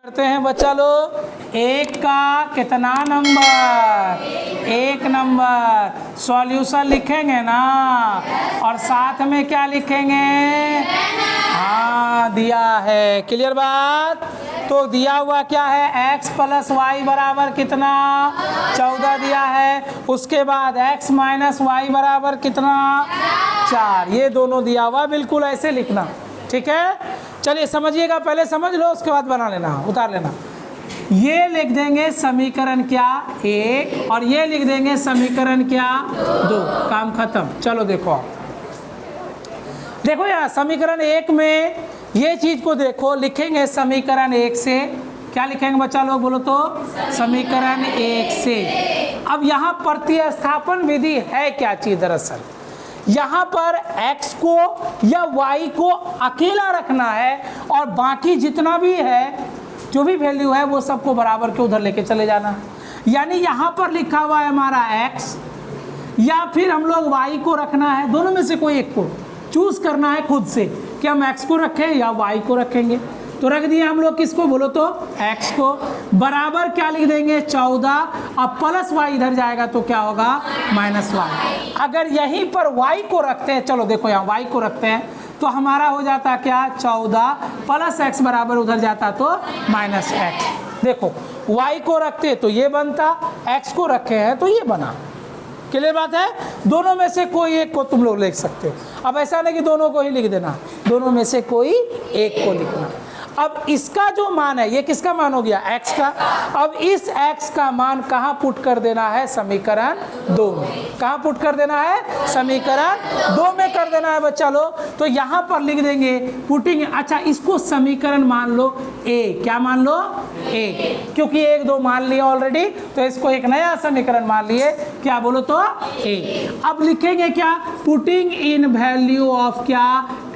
करते हैं बच्चा लोग। एक का कितना नंबर? एक नंबर। सॉल्यूशन लिखेंगे ना और साथ में क्या लिखेंगे? हाँ दिया है। क्लियर बात? तो दिया हुआ क्या है? x प्लस वाई बराबर कितना? 14 दिया है। उसके बाद x माइनस वाई बराबर कितना? 4। ये दोनों दिया हुआ, बिल्कुल ऐसे लिखना। ठीक है, चलिए समझिएगा, पहले समझ लो उसके बाद बना लेना, उतार लेना। ये लिख देंगे समीकरण क्या? 1 और ये लिख देंगे समीकरण क्या? 2। काम खत्म। चलो देखो, देखो यार समीकरण 1 में ये चीज को देखो, लिखेंगे समीकरण 1 से। क्या लिखेंगे बच्चा लोग बोलो तो? समीकरण 1 से। अब यहाँ प्रतिस्थापन विधि है क्या चीज? दरअसल यहाँ पर x को या y को अकेला रखना है और बाकी जितना भी है, जो भी वैल्यू है वो सबको बराबर के उधर लेके चले जाना है। यानी यहाँ पर लिखा हुआ है हमारा x, या फिर हम लोग y को रखना है। दोनों में से कोई एक को चूज करना है खुद से कि हम x को रखें या y को रखेंगे। तो रख दिए हम लोग किसको बोलो तो? x को। बराबर क्या लिख देंगे? 14। अब प्लस y इधर जाएगा तो क्या होगा? Minus y। अगर यहीं पर y को रखते हैं, चलो देखो यहाँ y को रखते हैं तो हमारा हो जाता क्या? 14 प्लस x बराबर उधर जाता तो माइनस x। देखो y को रखते तो ये बनता, x को रखे हैं तो ये बना। क्लियर बात है? दोनों में से कोई एक को तुम लोग लिख सकते हो। अब ऐसा नहीं कि दोनों को ही लिख देना, दोनों में से कोई एक को लिखना। अब इसका जो मान है, ये किसका मान हो गया? x का। अब इस x का मान कहाँ पुट कर देना है? समीकरण 2 में। कहाँ पुट कर देना है? समीकरण 2 में कर देना है बच्चा लोग। तो यहाँ पर लिख देंगे पुटिंग। अच्छा, इसको समीकरण मान लो a। क्या मान लो? a, क्योंकि 1 2 मान लिया ऑलरेडी, तो इसको एक नया समीकरण मान लिए। क्या बोलो तो? a। अब लिखेंगे क्या? पुटिंग इन वैल्यू ऑफ क्या?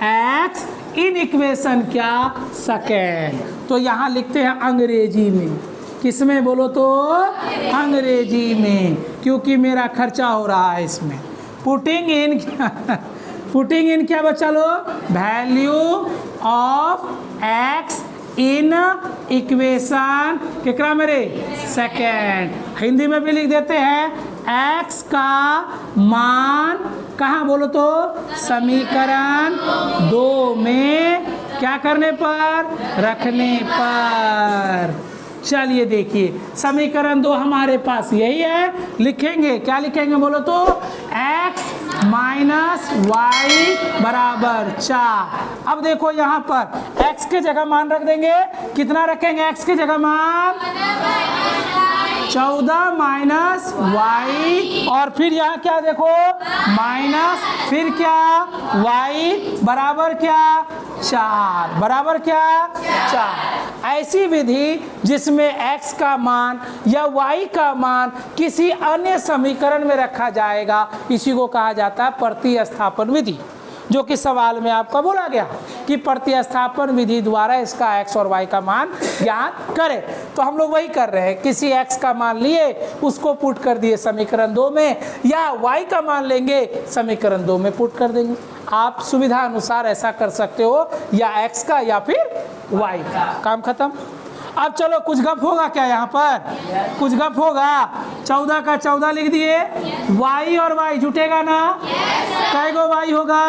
x इन इक्वेशन क्या? सेकेंड। तो यहाँ लिखते हैं अंग्रेजी में। किसमें बोलो तो? अंग्रेजी में, क्योंकि मेरा खर्चा हो रहा है इसमें। पुटिंग इन पुटिंग इन क्या बच्चा लो? Value of x in equation कितना मेरे? सेकेंड। हिंदी में भी लिख देते हैं x का मान कहाँ बोलो तो? समीकरण 2 में क्या करने पर? रखने पर। चलिए देखिए, समीकरण 2 हमारे पास यही है। लिखेंगे क्या? लिखेंगे बोलो तो? x माइनस वाई बराबर 4। अब देखो यहाँ पर x के जगह मान रख देंगे। कितना रखेंगे x के जगह मान? 14 माइनस वाई, और फिर यहाँ क्या देखो? माइनस, फिर क्या? y बराबर क्या? 4। बराबर क्या? 4। ऐसी विधि जिसमें x का मान या y का मान किसी अन्य समीकरण में रखा जाएगा, इसी को कहा जाता है प्रतिस्थापन विधि। जो कि सवाल में आपका बोला गया कि प्रतिस्थापन विधि द्वारा इसका x और y का मान ज्ञात करें। तो हम लोग वही कर रहे हैं। किसी x का मान लिए, उसको पुट कर दिए समीकरण 2 में, या y का मान लेंगे समीकरण 2 में पुट कर देंगे। आप सुविधा अनुसार ऐसा कर सकते हो, या x का या फिर y का। काम खत्म। अब चलो कुछ गप होगा क्या यहाँ पर? कुछ गप होगा। 14 का 14 लिख दिए। y और y जुटेगा ना? कै गो y होगा?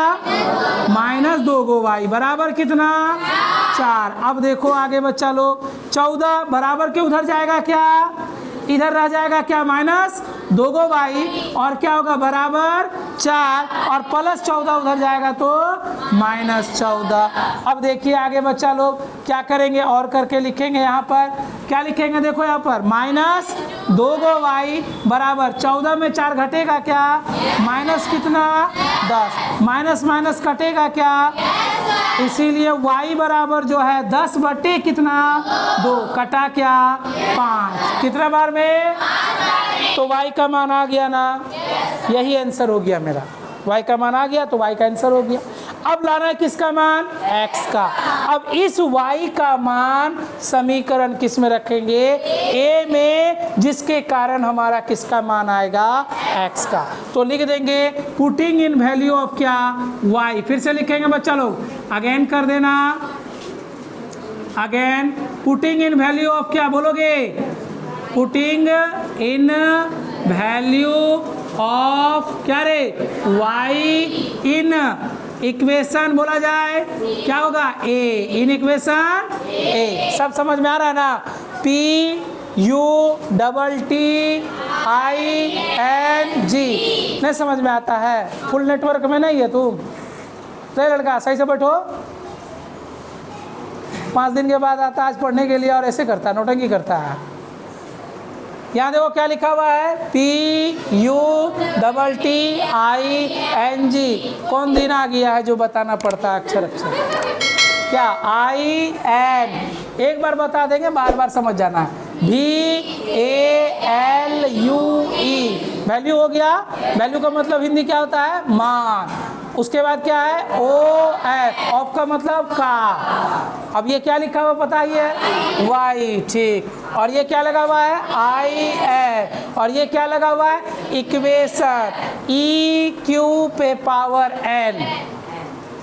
माइनस 2 गो y बराबर कितना? 4। अब देखो आगे बच्चा लोग, 14 बराबर के उधर जाएगा क्या? इधर रह जाएगा क्या? माइनस 2 गो y, और क्या होगा? बराबर 4, और प्लस 14 उधर जाएगा तो माइनस 14। अब देखिए आगे बच्चा लोग क्या करेंगे, और करके लिखेंगे। यहाँ पर क्या लिखेंगे? देखो यहाँ पर माइनस 2 गो y बराबर 14 में 4 घटेगा क्या? माइनस कितना? 10। माइनस माइनस कटेगा क्या? इसीलिए y बराबर जो है 10 बटे कितना? 2, कटा क्या? 5। कितना बार में? तो y का मान आ गया ना? यही आंसर हो गया मेरा। y का मान आ गया तो y का आंसर हो गया। अब लाना है किसका मान? x का। अब इस y का मान समीकरण किस में रखेंगे? a में, जिसके कारण हमारा किसका मान आएगा? x का। तो लिख देंगे पुटिंग इन वैल्यू ऑफ क्या? y। फिर से लिखेंगे बच्चा लोग, अगेन कर देना। Again putting in value of क्या बोलोगे, पुटिंग इन वैल्यू ऑफ क्या रे, y इन इक्वेशन बोला जाए क्या होगा, a इन इक्वेशन a। सब समझ में आ रहा है ना, PUTTING नहीं समझ में आता है, फुल नेटवर्क में नहीं है तुम, तो लड़का सही से बैठो। 5 दिन के बाद आता आज पढ़ने के लिए और ऐसे करता है, नोटंकी करता है। यहाँ देखो क्या लिखा हुआ है, PUTTING। कौन दिन आ गया है जो बताना पड़ता है अक्षर अक्षर, क्या IN, एक बार बता देंगे बार बार समझ जाना है। VALUE वैल्यू हो गया, वैल्यू का मतलब हिंदी क्या होता है, मान। उसके बाद क्या है, OF, ऑफ का मतलब का। अब ये क्या लिखा हुआ पता ही है, Y, ठीक। और ये क्या लगा हुआ है, IN, और ये क्या लगा हुआ है, इक्वेशन EQ पे पावर N।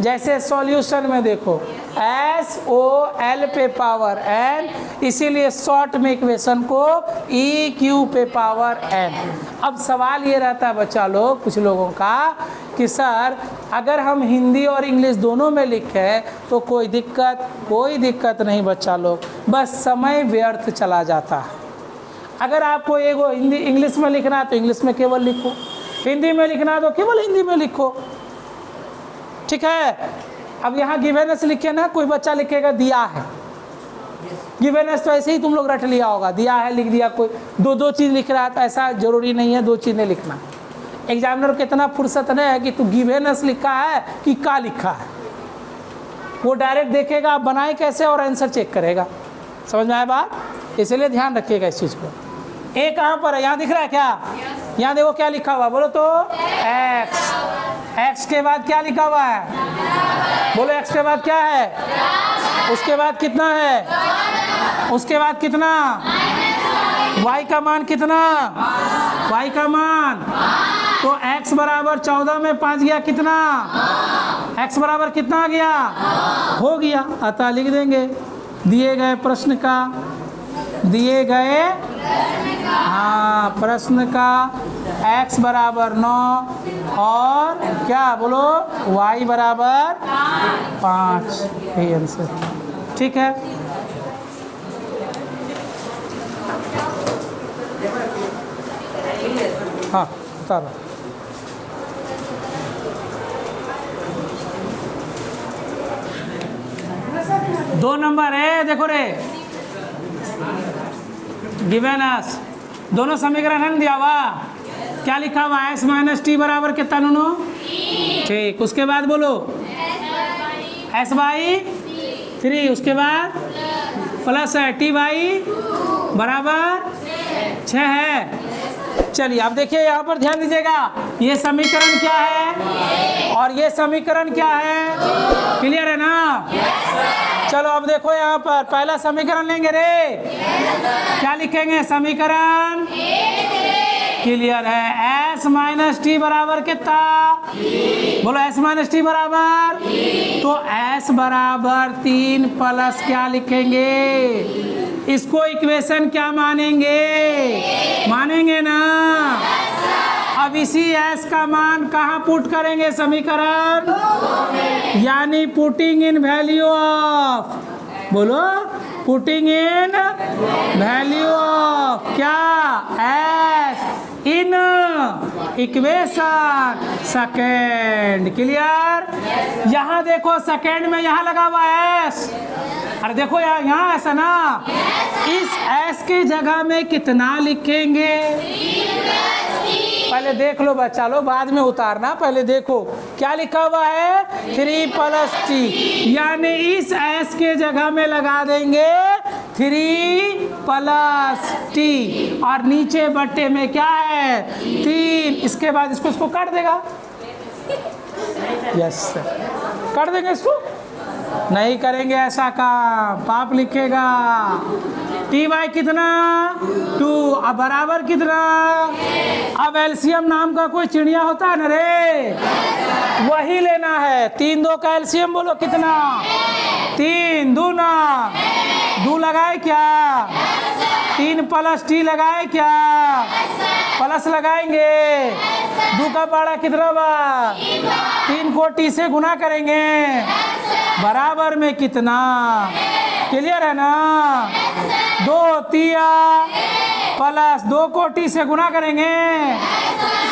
जैसे सॉल्यूशन में देखो SOL पे पावर N, इसीलिए शॉर्ट में इक्वेशन को EQ पे पावर N। अब सवाल ये रहता है बच्चा लोग, कुछ लोगों का, कि सर अगर हम हिंदी और इंग्लिश दोनों में लिखें तो कोई दिक्कत नहीं बच्चा लोग, बस समय व्यर्थ चला जाता है। अगर आपको एगो हिंदी इंग्लिश में लिखना है तो इंग्लिश में केवल लिखो, हिंदी में लिखना है तो केवल हिंदी में लिखो, ठीक है। अब यहाँ गिवेनेस लिखे ना, कोई बच्चा लिखेगा दिया है, गिवेनेस तो ऐसे ही तुम लोग रट लिया होगा, दिया है लिख दिया। कोई दो चीज़ लिख रहा है तो ऐसा जरूरी नहीं है 2 चीज़ें लिखना। एग्जामिनर को इतना फुर्सत नहीं है कि तू गिवेनेस लिखा है कि का लिखा है, वो डायरेक्ट देखेगा आप बनाए कैसे और आंसर चेक करेगा। समझ में आया बात, इसलिए ध्यान रखिएगा इस चीज़ को। ए कहाँ पर है, यहाँ दिख रहा है क्या, यहाँ देखो क्या लिखा हुआ, बोलो तो x के बाद क्या लिखा हुआ है, बोलो x के बाद क्या है, उसके बाद कितना है, उसके बाद कितना, y का मान कितना, y का मान, तो x बराबर 14 में 5 गया कितना, x बराबर कितना आ गया, हो गया। अतः लिख देंगे दिए गए प्रश्न का, दिए गए प्रश्न का x बराबर 9 और क्या बोलो y बराबर 5, यही आंसर, ठीक है। हाँ बता रहा, दो नंबर है, देखो रे गिवन अस, दोनों समीकरण है दिया हुआ, क्या लिखा हुआ है, s माइनस टी बराबर कितना नूनो, ठीक। उसके बाद बोलो s बाई 3, उसके बाद प्लस है t बाई बराबर 6 है। चलिए अब देखिए यहाँ पर ध्यान दीजिएगा, ये समीकरण क्या है और ये समीकरण क्या है, क्लियर है ना। चलो अब देखो यहाँ पर पहला समीकरण लेंगे रे, क्या लिखेंगे, समीकरण क्लियर है, s माइनस टी बराबर कितना, बोलो s माइनस टी बराबर, तो s बराबर 3 प्लस क्या लिखेंगे, इसको इक्वेशन क्या मानेंगे ना। अब इसी s का मान कहाँ पुट करेंगे, समीकरण, यानी पुटिंग इन वैल्यू ऑफ, बोलो पुटिंग इन वैल्यू ऑफ क्या, s in equation second, clear. यहाँ देखो सेकेंड में यहाँ लगा हुआ s, अरे देखो यहाँ ऐसा ना, इस s की जगह में कितना लिखेंगे, पहले देख लो बच्चा लो, बाद में उतारना, पहले देखो क्या लिखा हुआ है, 3 प्लस टी, यानी इस s के जगह में लगा देंगे 3 प्लस टी, और नीचे बट्टे में क्या है 3, इसके बाद इसको काट देगा, यस काट देंगे इसको, नहीं करेंगे ऐसा काम, पाप लिखेगा। टी बाई कितना 2, अब बराबर कितना, अब एलसीएम नाम का कोई चिड़िया होता है ना रे, वही लेना है, 3 2 का एलसीएम बोलो कितना, 3 दूना, दू लगाए क्या, 3 प्लस टी लगाए क्या, प्लस लगाएंगे, दू का पारा कितना बा, 3 को टी से गुना करेंगे, बराबर में कितना, क्लियर है ना, 2 तिया प्लस 2 को टी से गुना करेंगे,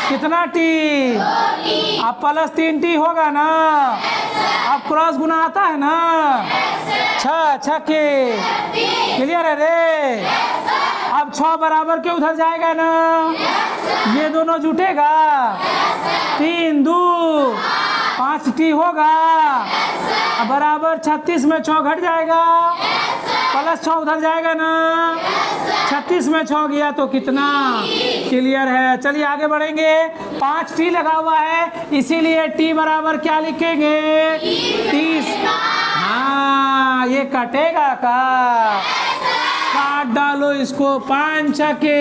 कितना टी, अब प्लस 3 टी होगा ना, अब क्रॉस गुना आता है ना, 6 के, क्लियर है रे, अब 6 बराबर के उधर जाएगा ना, ये दोनों जुटेगा, 3 दू 5 टी होगा, अब बराबर 36 में 6 घट जाएगा, प्लस 6 उधर जाएगा ना, 36 में 6 गया तो कितना, क्लियर है। चलिए आगे बढ़ेंगे, 5 टी लगा हुआ है इसीलिए टी बराबर क्या लिखेंगे, 30। हाँ ये कटेगा का, काट डालो इसको, 5 छके,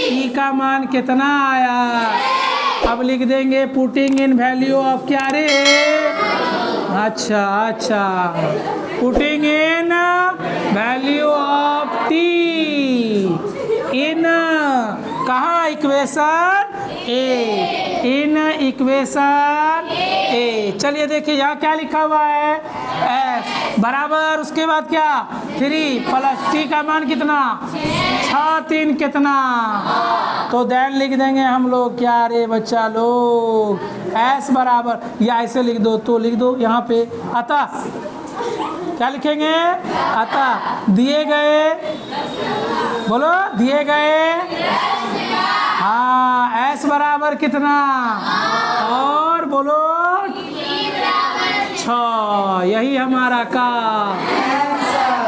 टी का मान कितना आया, अब लिख देंगे पुटिंग इन वैल्यू ऑफ क्या रे, अच्छा putting in value of T in कहाँ, इक्वेशन ए, इन इक्वेशन ए। चलिए देखिए यहाँ क्या लिखा हुआ है, एस बराबर, उसके बाद क्या, 3 प्लस टी का मान कितना, 6 3 कितना, तो देन लिख देंगे हम लोग क्या रे बच्चा लोग, एस बराबर, या ऐसे लिख दो तो लिख दो यहाँ पे, अतः क्या लिखेंगे, अतः दिए गए, बोलो दिए गए, हाँ एस बराबर कितना, और बोलो 6, यही हमारा का,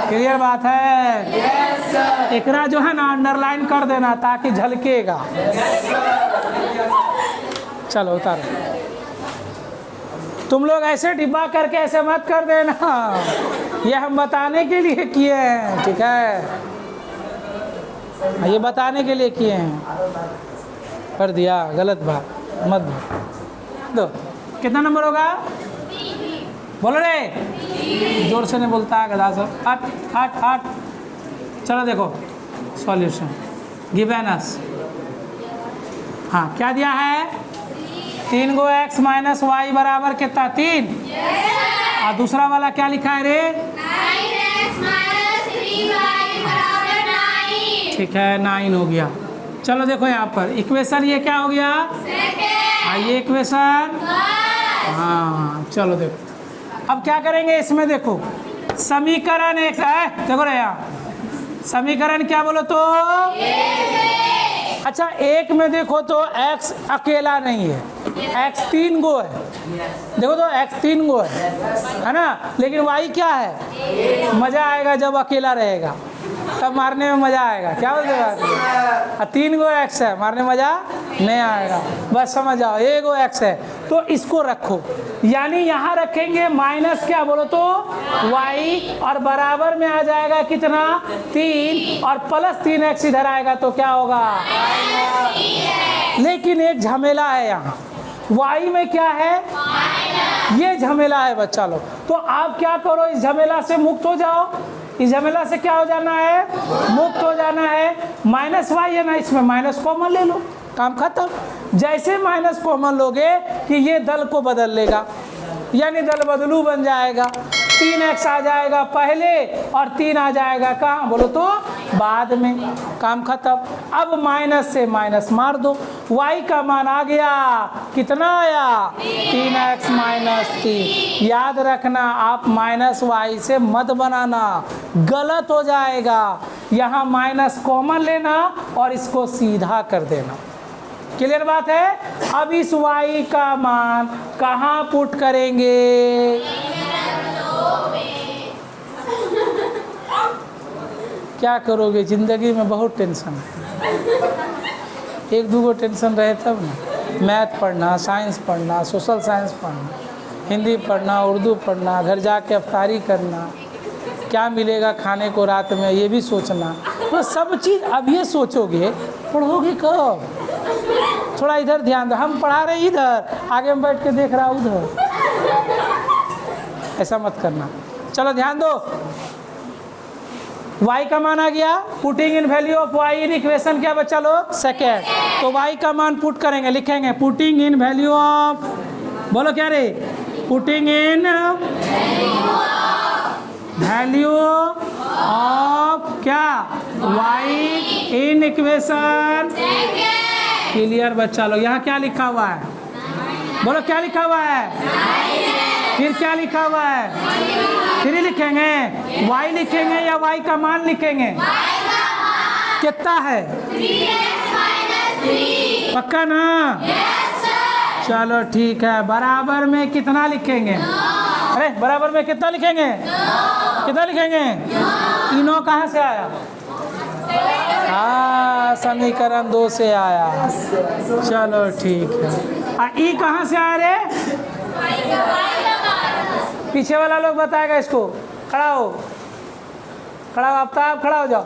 क्लियर बात है, एकरा जो है ना अंडरलाइन कर देना ताकि झलकेगा। चलो उतारो, तुम लोग ऐसे डिब्बा करके ऐसे मत कर देना, ये हम बताने के लिए किए हैं, ठीक है, ये बताने के लिए किए हैं, कर दिया गलत बात मत दो। कितना नंबर होगा, बोलो रे, जोर से नहीं बोलता है गधा सब, हट। चलो देखो सॉल्यूशन गिवन अस, हाँ क्या दिया है, 3 गो x माइनस वाई बराबर कितना, 3, और दूसरा वाला क्या लिखा है रे, 9x माइनस 3y बराबर 9, ठीक है 9 हो गया। चलो देखो यहाँ पर इक्वेशन ये क्या हो गया, ये इक्वेशन, हाँ चलो देखो अब क्या करेंगे इसमें, देखो समीकरण एक है, देखो रे यहाँ समीकरण क्या बोलो तो, अच्छा एक में देखो तो x अकेला नहीं है, x 3 गो है, देखो तो x 3 गो है ना, लेकिन y क्या है, मज़ा आएगा जब अकेला रहेगा, तब मारने में मज़ा आएगा, क्या बोलते हैं, 3 गो x है, मारने में मज़ा नहीं आएगा, बस समझ जाओ, 1 गो x है, तो इसको रखो, यानी यहाँ रखेंगे माइनस क्या बोलो तो y, और बराबर में आ जाएगा कितना 3, और प्लस 3x इधर आएगा तो क्या होगा, लेकिन एक झमेला है यहाँ, y में क्या है, ये झमेला है बच्चा लोग, तो आप क्या करो, इस झमेला से मुक्त हो जाओ, इस झमेला से क्या हो जाना है, मुक्त हो जाना है, माइनस वाई है ना, इसमें माइनस कॉमन ले लो, काम खत्म। जैसे माइनस कॉमन लोगे कि ये दल को बदल लेगा, यानी दल बदलू बन जाएगा, 3x आ जाएगा पहले और 3 आ जाएगा कहाँ बोलो तो बाद में, काम खत्म। अब माइनस से माइनस मार दो, y का मान आ गया कितना आया 3x माइनस 3। याद रखना आप माइनस y से मत बनाना, गलत हो जाएगा, यहाँ माइनस कॉमन लेना और इसको सीधा कर देना। क्लियर बात है। अब इस y का मान कहाँ पुट करेंगे, क्या करोगे, ज़िंदगी में बहुत टेंशन है, एक दूगो टेंशन रहे तब ना, मैथ पढ़ना, साइंस पढ़ना, सोशल साइंस पढ़ना, हिंदी पढ़ना, उर्दू पढ़ना, घर जाके अफ्तारी करना, क्या मिलेगा खाने को रात में ये भी सोचना, तो सब चीज़ अब ये सोचोगे पढ़ोगे कब। थोड़ा इधर ध्यान दो, हम पढ़ा रहे इधर, आगे में बैठ के देख रहा उधर, ऐसा मत करना। चलो ध्यान दो, y का मान आ गया, putting in value of y in equation क्या बच्चा लोग, सेकेंड। तो y का मान पुट करेंगे, लिखेंगे पुटिंग इन वैल्यू ऑफ, बोलो क्या रे, पुटिंग इन वैल्यू ऑफ क्या, y इन इक्वेशन, क्लियर बच्चा लोग। यहाँ क्या लिखा हुआ है, बोलो क्या लिखा हुआ है, फिर क्या लिखा हुआ है, फिर ही लिखेंगे, y लिखेंगे या y का मान लिखेंगे, कितना है, 3x-3 पक्का ना, चलो ठीक है। बराबर में कितना लिखेंगे, अरे बराबर में कितना लिखेंगे, कितना लिखेंगे, तीनों कहाँ से आया, हाँ समीकरण 2 से आया, चलो ठीक है। ई कहाँ से आया रे, पीछे वाला लोग बताएगा इसको, खड़ा हो, खड़ा हो, आफ्ताब खड़ा हो जाओ,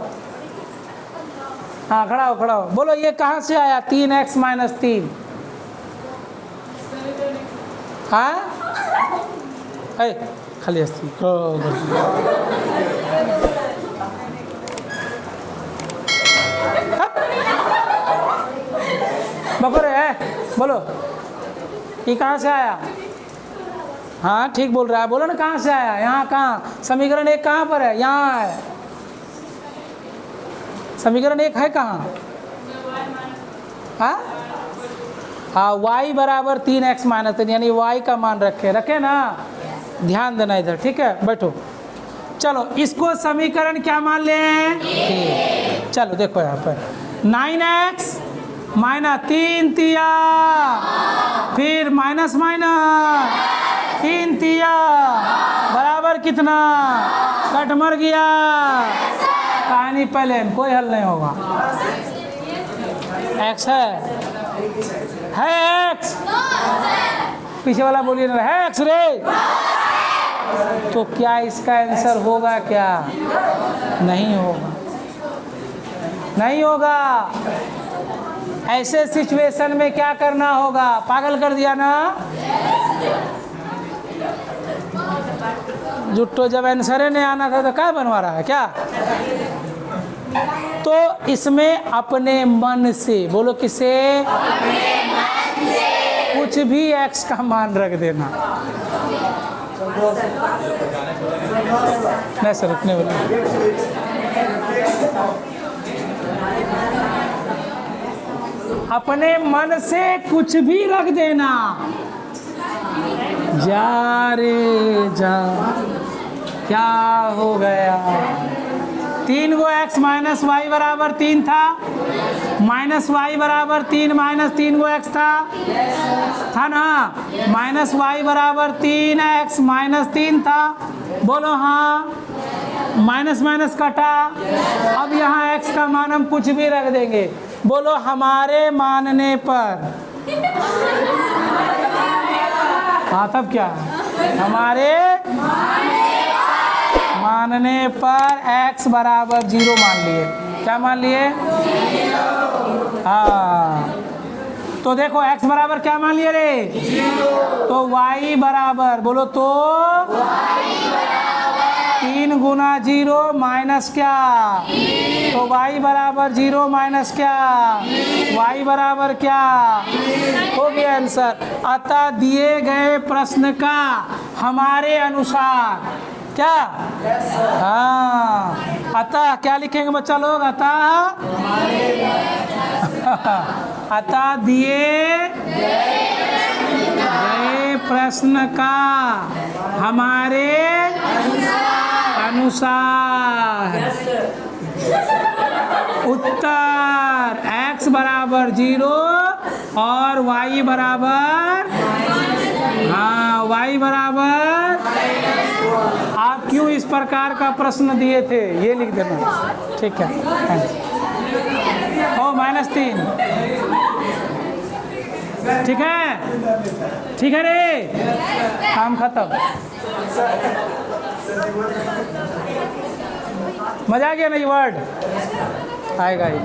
हाँ खड़ा हो, खड़ा हो, बोलो ये कहाँ से आया, 3x - 3, हाँ खाली हस्ती बकोरे है, बोलो ये कहाँ से आया, हाँ ठीक बोल रहा है, बोलो ना कहाँ से आया, यहाँ कहाँ, समीकरण 1 कहाँ पर है, यहाँ है, समीकरण 1 है कहाँ, हाँ y बराबर 3x - 3, यानी y का मान रखे ना, ध्यान देना इधर, ठीक है, बैठो। चलो इसको समीकरण क्या मान लें, चलो देखो यहाँ पर 9x - 3 तिया, फिर माइनस 3 तिया बराबर कितना, कट मर गया, कहानी पहले कोई हल नहीं होगा, x है x, पीछे वाला बोलिए ना, है x रे, तो क्या इसका आंसर होगा, क्या नहीं होगा, नहीं होगा। ऐसे सिचुएशन में क्या करना होगा, पागल कर दिया ना, जुट्टो जब आंसर नहीं आना था तो क्या बनवा रहा है क्या, तो इसमें अपने मन से, बोलो किसे, कुछ भी x का मान रख देना, नहीं सर रुकने वाला, अपने मन से कुछ भी रख देना, जा रे जा, क्या हो गया, 3 गो x - y बराबर 3 था, -y बराबर 3 - 3 गो x था ना, -y बराबर 3x - 3 था, बोलो हाँ, माइनस माइनस कटा, अब यहाँ x का मान हम कुछ भी रख देंगे, बोलो हमारे मानने पर, हाँ तब क्या, हमारे मानने पर x बराबर 0 मान लिए, क्या मान लिए, हाँ तो देखो x बराबर क्या मान लिए रे, 0, तो y बराबर, बोलो तो 3 गुना 0 माइनस क्या, तो y बराबर 0 माइनस क्या, y बराबर क्या, हो गया आंसर। अतः दिए गए प्रश्न का हमारे अनुसार क्या, हाँ अतः क्या लिखेंगे बच्चा लोग, अतः दिए गए प्रश्न का हमारे अनुसार उत्तर x बराबर 0 और y बराबर, हाँ y बराबर, आप क्यों इस प्रकार का प्रश्न दिए थे ये लिख देना, ठीक है, ओ -3, ठीक है, ठीक है रे, काम खत्म, मजा आ गया ना, ये वर्ड आएगा ही।